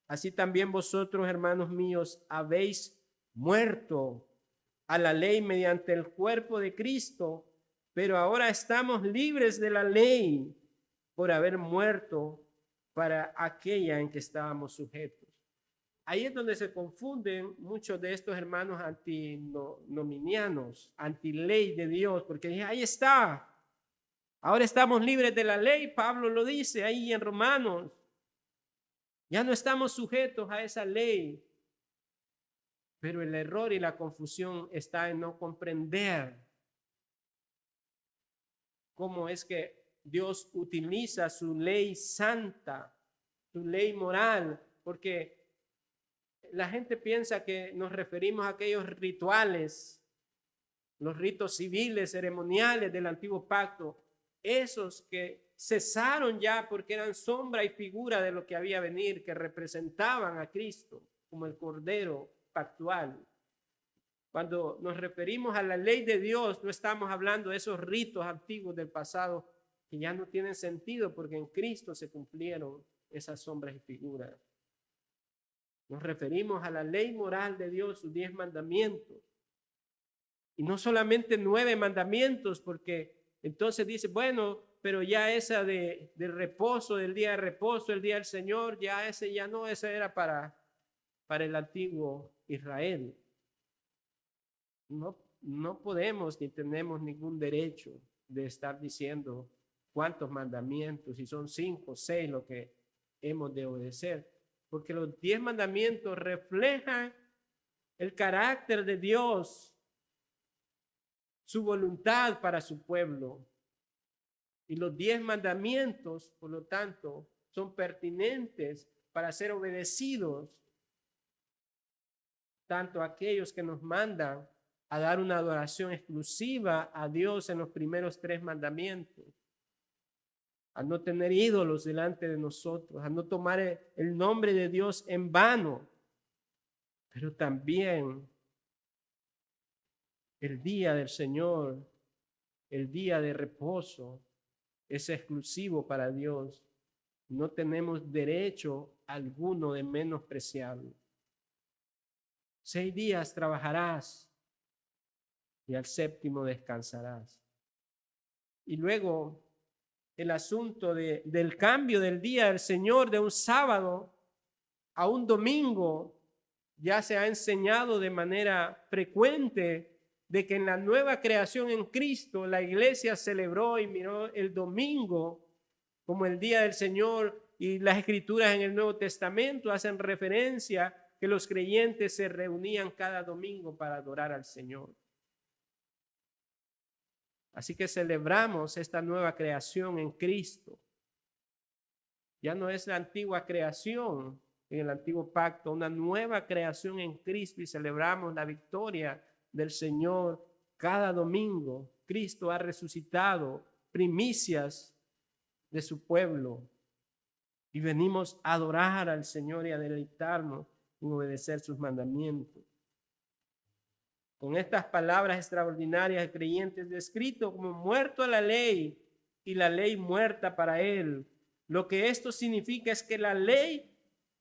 Así también vosotros, hermanos míos, habéis muerto a la ley mediante el cuerpo de Cristo, pero ahora estamos libres de la ley por haber muerto para aquella en que estábamos sujetos. Ahí es donde se confunden muchos de estos hermanos antinominianos, antiley de Dios, porque ahí está. Ahora estamos libres de la ley, Pablo lo dice ahí en Romanos. Ya no estamos sujetos a esa ley. Pero el error y la confusión está en no comprender cómo es que Dios utiliza su ley santa, su ley moral, porque la gente piensa que nos referimos a aquellos rituales, los ritos civiles, ceremoniales del antiguo pacto, esos que cesaron ya porque eran sombra y figura de lo que había venir, que representaban a Cristo como el Cordero pactual. Cuando nos referimos a la ley de Dios, no estamos hablando de esos ritos antiguos del pasado que ya no tienen sentido porque en Cristo se cumplieron esas sombras y figuras. Nos referimos a la ley moral de Dios, sus 10 mandamientos. Y no solamente 9 mandamientos, porque entonces dice, bueno, pero ya esa del reposo, del día de reposo, el día del Señor, ya ese ya no, ese era para el antiguo Israel. No podemos ni tenemos ningún derecho de estar diciendo cuántos mandamientos, si son 5 o 6 lo que hemos de obedecer, porque los 10 mandamientos reflejan el carácter de Dios, su voluntad para su pueblo. Y los 10 mandamientos, por lo tanto, son pertinentes para ser obedecidos, tanto aquellos que nos mandan a dar una adoración exclusiva a Dios en los primeros 3 mandamientos, a no tener ídolos delante de nosotros, a no tomar el nombre de Dios en vano, pero también el día del Señor, el día de reposo, es exclusivo para Dios. No tenemos derecho alguno de menospreciarlo. 6 días trabajarás y al 7º descansarás. Y luego el asunto del cambio del día del Señor de un sábado a un domingo ya se ha enseñado de manera frecuente de que en la nueva creación en Cristo la iglesia celebró y miró el domingo como el día del Señor y las escrituras en el Nuevo Testamento hacen referencia que los creyentes se reunían cada domingo para adorar al Señor. Así que celebramos esta nueva creación en Cristo. Ya no es la antigua creación en el antiguo pacto, una nueva creación en Cristo, y celebramos la victoria del Señor cada domingo. Cristo ha resucitado, primicias de su pueblo, y venimos a adorar al Señor y a deleitarnos en obedecer sus mandamientos. Con estas palabras extraordinarias, el creyente es descrito como muerto a la ley y la ley muerta para él. Lo que esto significa es que la ley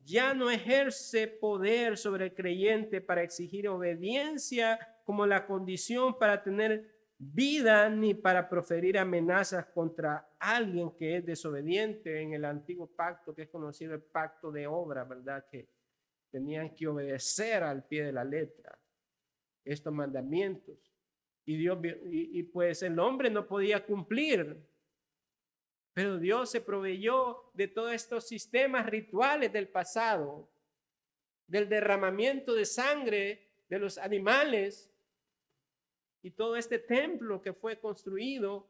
ya no ejerce poder sobre el creyente para exigir obediencia como la condición para tener vida, ni para proferir amenazas contra alguien que es desobediente. En el antiguo pacto, que es conocido el pacto de obra, ¿verdad? Que tenían que obedecer al pie de la letra estos mandamientos. Y pues el hombre no podía cumplir. Pero Dios se proveyó de todos estos sistemas rituales del pasado, del derramamiento de sangre de los animales, y todo este templo que fue construido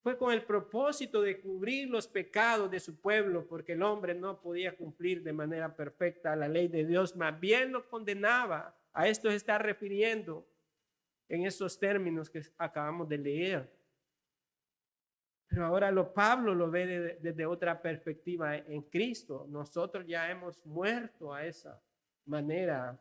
fue con el propósito de cubrir los pecados de su pueblo, porque el hombre no podía cumplir de manera perfecta la ley de Dios, más bien lo condenaba. A esto se está refiriendo en esos términos que acabamos de leer. Pero ahora Pablo lo ve desde otra perspectiva en Cristo. Nosotros ya hemos muerto a esa manera,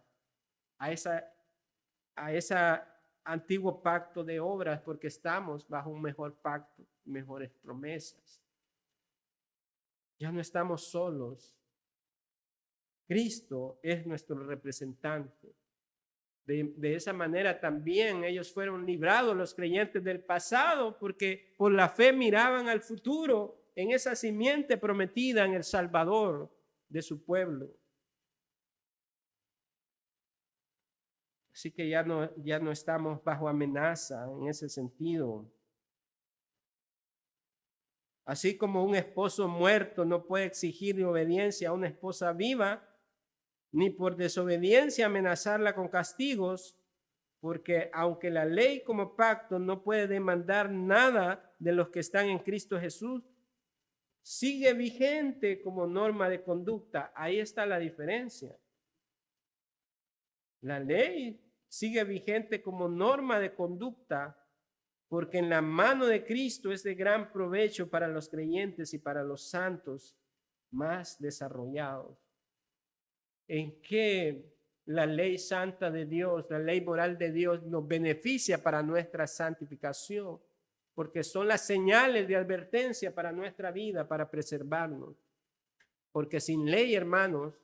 a esa antiguo pacto de obras, porque estamos bajo un mejor pacto, mejores promesas. Ya no estamos solos. Cristo es nuestro representante. De esa manera también ellos fueron librados, los creyentes del pasado, porque por la fe miraban al futuro en esa simiente prometida en el Salvador de su pueblo. Así que ya no estamos bajo amenaza en ese sentido. Así como un esposo muerto no puede exigir obediencia a una esposa viva, ni por desobediencia amenazarla con castigos, porque aunque la ley como pacto no puede demandar nada de los que están en Cristo Jesús, sigue vigente como norma de conducta. Ahí está la diferencia. La ley sigue vigente como norma de conducta, porque en la mano de Cristo es de gran provecho para los creyentes y para los santos más desarrollados. ¿En qué la ley santa de Dios, la ley moral de Dios nos beneficia para nuestra santificación? Porque son las señales de advertencia para nuestra vida, para preservarnos. Porque sin ley, hermanos,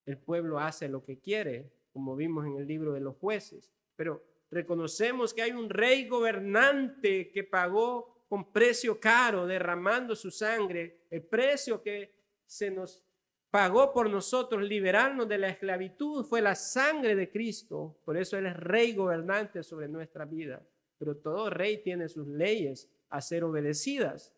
el pueblo hace lo que quiere, como vimos en el libro de los jueces. Pero reconocemos que hay un rey gobernante que pagó con precio caro, derramando su sangre, el precio que se nos pagó por nosotros liberarnos de la esclavitud fue la sangre de Cristo. Por eso Él es rey gobernante sobre nuestra vida. Pero todo rey tiene sus leyes a ser obedecidas.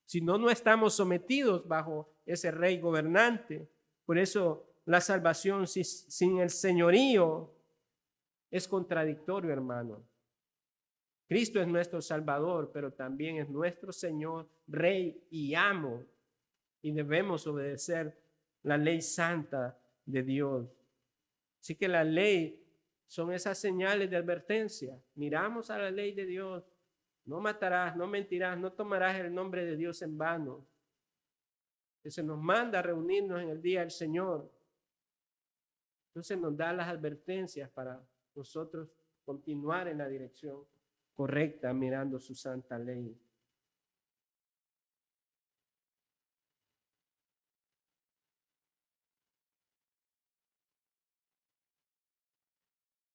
Si no, no estamos sometidos bajo ese rey gobernante. Por eso la salvación sin el señorío es contradictorio, hermano. Cristo es nuestro Salvador, pero también es nuestro Señor, Rey y amo. Y debemos obedecer la ley santa de Dios. Así que la ley son esas señales de advertencia. Miramos a la ley de Dios. No matarás, no mentirás, no tomarás el nombre de Dios en vano. Que se nos manda a reunirnos en el día del Señor. Entonces nos da las advertencias para nosotros continuar en la dirección correcta, mirando su santa ley.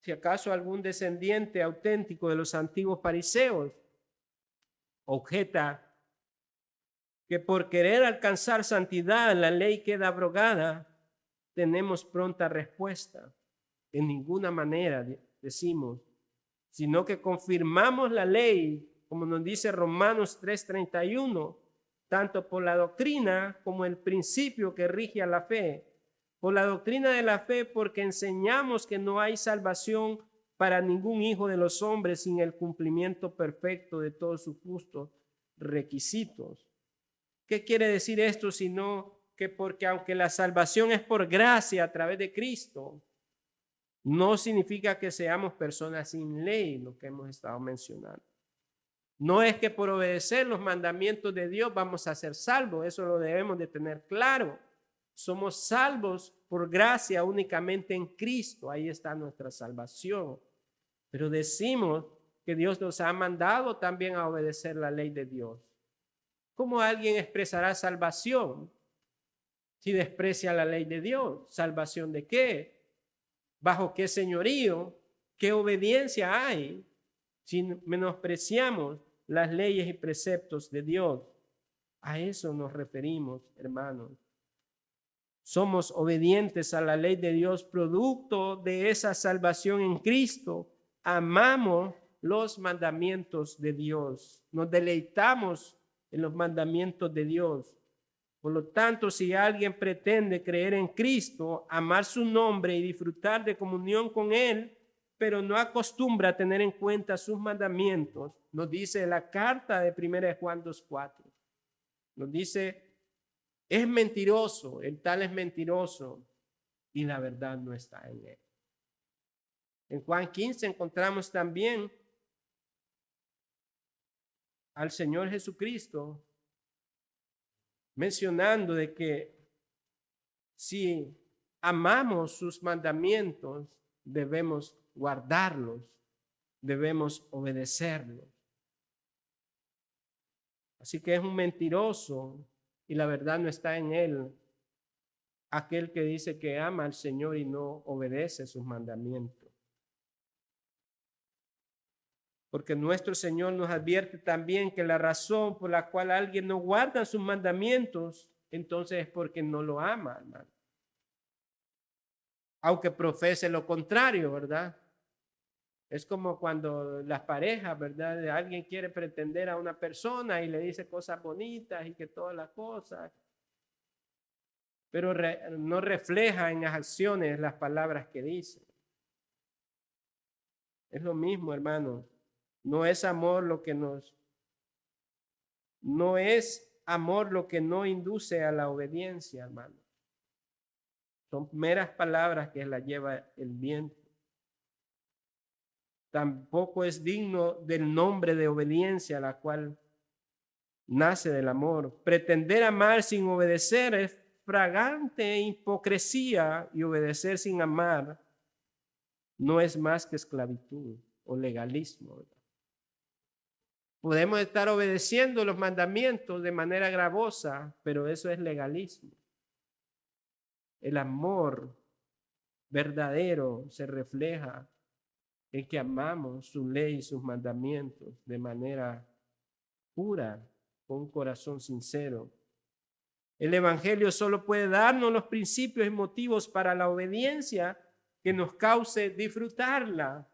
Si acaso algún descendiente auténtico de los antiguos fariseos objeta que por querer alcanzar santidad la ley queda abrogada, tenemos pronta respuesta. En ninguna manera, decimos, sino que confirmamos la ley, como nos dice Romanos 3:31, tanto por la doctrina como el principio que rige a la fe. Por la doctrina de la fe, porque enseñamos que no hay salvación para ningún hijo de los hombres sin el cumplimiento perfecto de todos sus justos requisitos. ¿Qué quiere decir esto? Sino que porque aunque la salvación es por gracia a través de Cristo, no significa que seamos personas sin ley, lo que hemos estado mencionando. No es que por obedecer los mandamientos de Dios vamos a ser salvos, eso lo debemos de tener claro. Somos salvos por gracia únicamente en Cristo, ahí está nuestra salvación. Pero decimos que Dios nos ha mandado también a obedecer la ley de Dios. ¿Cómo alguien expresará salvación si desprecia la ley de Dios? ¿Salvación de qué? ¿Bajo qué señorío? ¿Qué obediencia hay si menospreciamos las leyes y preceptos de Dios? A eso nos referimos, hermanos. Somos obedientes a la ley de Dios, producto de esa salvación en Cristo. Amamos los mandamientos de Dios. Nos deleitamos en los mandamientos de Dios. Por lo tanto, si alguien pretende creer en Cristo, amar su nombre y disfrutar de comunión con Él, pero no acostumbra a tener en cuenta sus mandamientos, nos dice la carta de 1 Juan 2:4. Nos dice, es mentiroso, el tal es mentiroso y la verdad no está en él. En Juan 15 encontramos también al Señor Jesucristo mencionando de que si amamos sus mandamientos, debemos guardarlos, debemos obedecerlos. Así que es un mentiroso y la verdad no está en él, aquel que dice que ama al Señor y no obedece sus mandamientos. Porque nuestro Señor nos advierte también que la razón por la cual alguien no guarda sus mandamientos, entonces es porque no lo ama, hermano. Aunque profese lo contrario, ¿verdad? Es como cuando las parejas, ¿verdad? Alguien quiere pretender a una persona y le dice cosas bonitas y que todas las cosas, pero no refleja en las acciones las palabras que dice. Es lo mismo, hermano. No es amor lo que no es amor lo que no induce a la obediencia, hermano. Son meras palabras que las lleva el viento. Tampoco es digno del nombre de obediencia, la cual nace del amor. Pretender amar sin obedecer es fragante hipocresía, y obedecer sin amar no es más que esclavitud o legalismo, ¿verdad? Podemos estar obedeciendo los mandamientos de manera gravosa, pero eso es legalismo. El amor verdadero se refleja en que amamos su ley y sus mandamientos de manera pura, con un corazón sincero. El Evangelio solo puede darnos los principios y motivos para la obediencia que nos cause disfrutarla.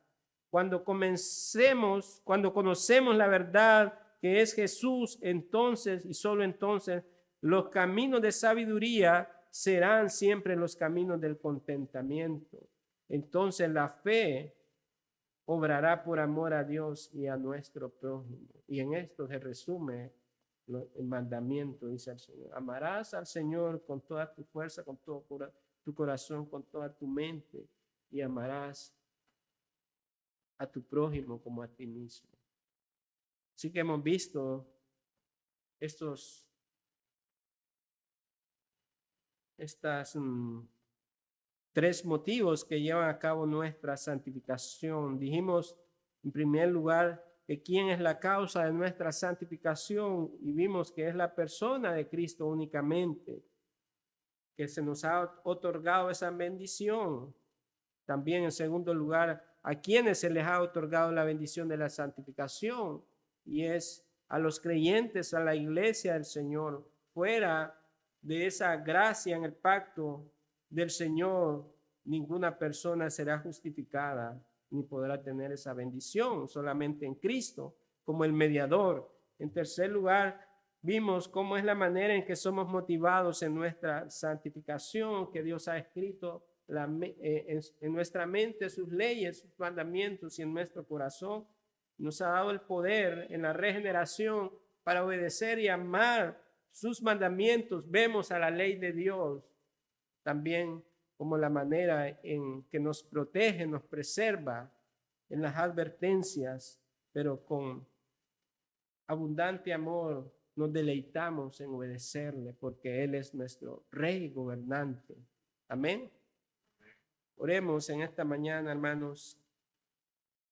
Cuando conocemos la verdad que es Jesús, entonces y solo entonces los caminos de sabiduría serán siempre los caminos del contentamiento. Entonces la fe obrará por amor a Dios y a nuestro prójimo. Y en esto se resume el mandamiento, dice el Señor. Amarás al Señor con toda tu fuerza, con todo tu corazón, con toda tu mente, y amarás a tu prójimo como a ti mismo. Así que hemos visto estos tres motivos que llevan a cabo nuestra santificación. Dijimos, en primer lugar, que quién es la causa de nuestra santificación, y vimos que es la persona de Cristo únicamente, que se nos ha otorgado esa bendición. También, en segundo lugar, a quienes se les ha otorgado la bendición de la santificación, y es a los creyentes, a la iglesia del Señor. Fuera de esa gracia en el pacto del Señor, ninguna persona será justificada ni podrá tener esa bendición, solamente en Cristo como el mediador. En tercer lugar, Vimos cómo es la manera en que somos motivados en nuestra santificación, que Dios ha escrito en nuestra mente sus leyes, sus mandamientos y en nuestro corazón. Nos ha dado el poder en la regeneración para obedecer y amar sus mandamientos. Vemos a la ley de Dios también como la manera en que nos protege, nos preserva en las advertencias, pero con abundante amor nos deleitamos en obedecerle porque Él es nuestro Rey gobernante. Amén. Oremos en esta mañana, hermanos.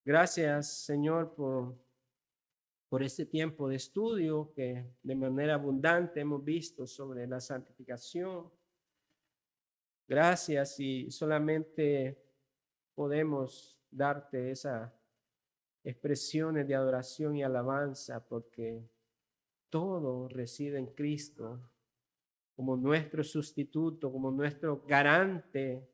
Gracias, Señor, por este tiempo de estudio que de manera abundante hemos visto sobre la santificación. Gracias, y solamente podemos darte esas expresiones de adoración y alabanza porque todo reside en Cristo como nuestro sustituto, como nuestro garante,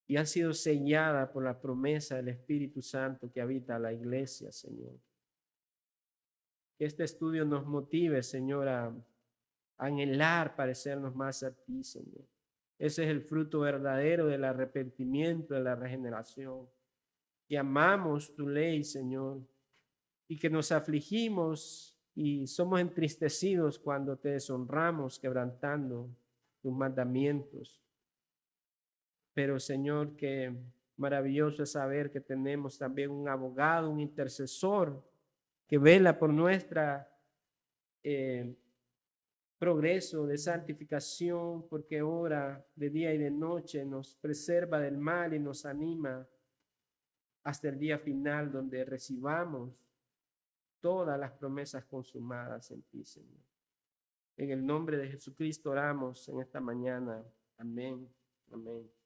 y ha sido sellada por la promesa del Espíritu Santo que habita la iglesia, Señor. Que este estudio nos motive, Señor, a anhelar parecernos más a ti, Señor. Ese es el fruto verdadero del arrepentimiento, de la regeneración. Que amamos tu ley, Señor, y que nos afligimos y somos entristecidos cuando te deshonramos, quebrantando tus mandamientos. Pero, Señor, qué maravilloso es saber que tenemos también un abogado, un intercesor que vela por nuestra progreso de santificación, porque ora de día y de noche, nos preserva del mal y nos anima hasta el día final, donde recibamos todas las promesas consumadas en ti, Señor. En el nombre de Jesucristo oramos en esta mañana. Amén. Amén.